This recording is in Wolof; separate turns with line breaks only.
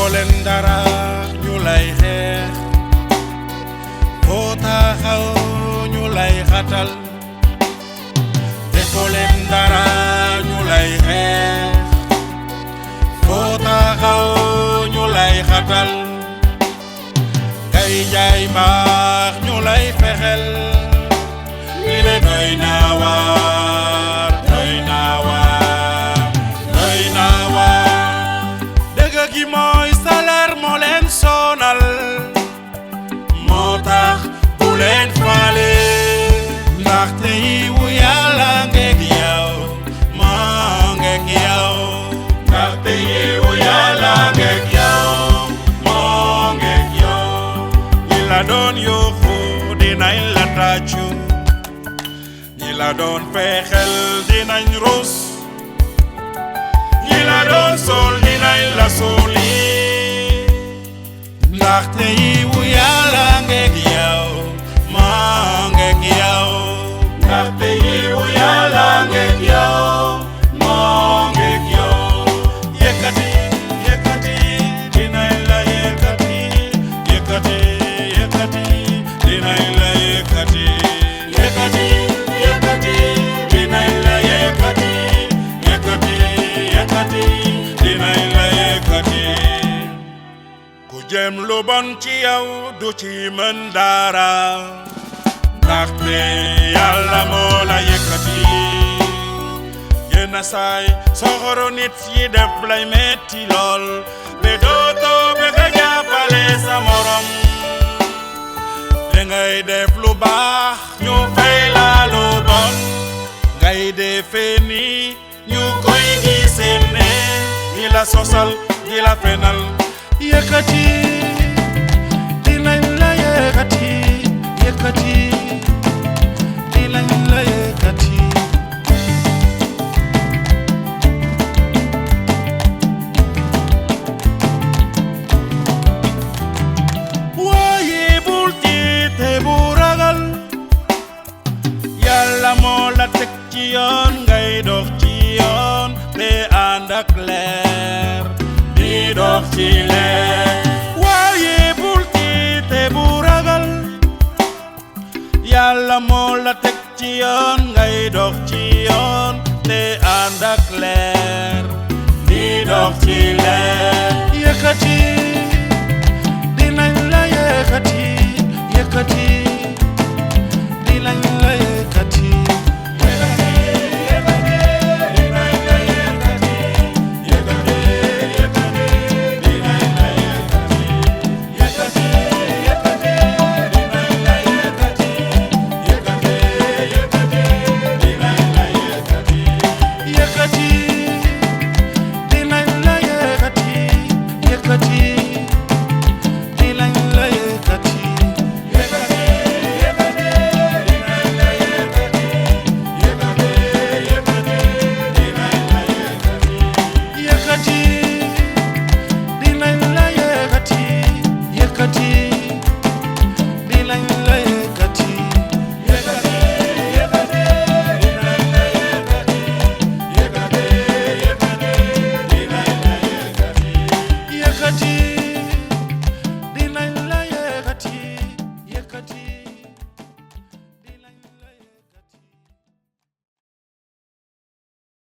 defoo leen dara ñu lay xeex foo taxaw ñu lay hatal defoo leen dara ñu lay xeex foo taxaw ñu lay hatal ngay jaay mbaax ñu lay fihel ile doyna waar doyna waar doyna waar dëgge gi mooy salaire moo leen sonal moo tax bu leen faale ndaxte yiiw Yàlla nge'k yow moo nge'k yow ndaxte yiiw Yàlla nge'k yow moo nge'k yow ñi la doon yuhu dinañ la taccu ñi la doon fihel dinañ rus ñi la doon sol dinañ la souli ndaxte yiiw Yàlla nge'k yow moo nge'k yow ndaxte yiiw Yàlla nge'k yow moo nge'k yow Yëkati Yëkati dinañ la Yëkati Yëkati Yëkati dinañ la Yëkati Yëkati Yëkati dinañ la Yëkati Yëkati Yëkati dinañ la Yëkati ku jéem lu bon ci yow du ci mën dara ndaxte Yàlla moo la Yëkati Yenasaay soxoru nit yi def lay metti lool be dootoo bëgge jaapali sa morom dangay def lu baax ñu fay la lu bon ngay defee ni ñu koy gisee ne di la sosal di la fenal Yëkati dinañ la Yëkati Yëkati dinañ la Yëkati waaye bul tiite bu ragal Yàlla moo la teg ci yoon ngay dox ci yoon te ànd ak leer di dox ci leer waaye bul tiite bu ragal Yàlla moo la teg ci yoon ngay dox ci yoon te ànd ak leer di dox ci leer Yëkati dinañ la Yëkati Yëkati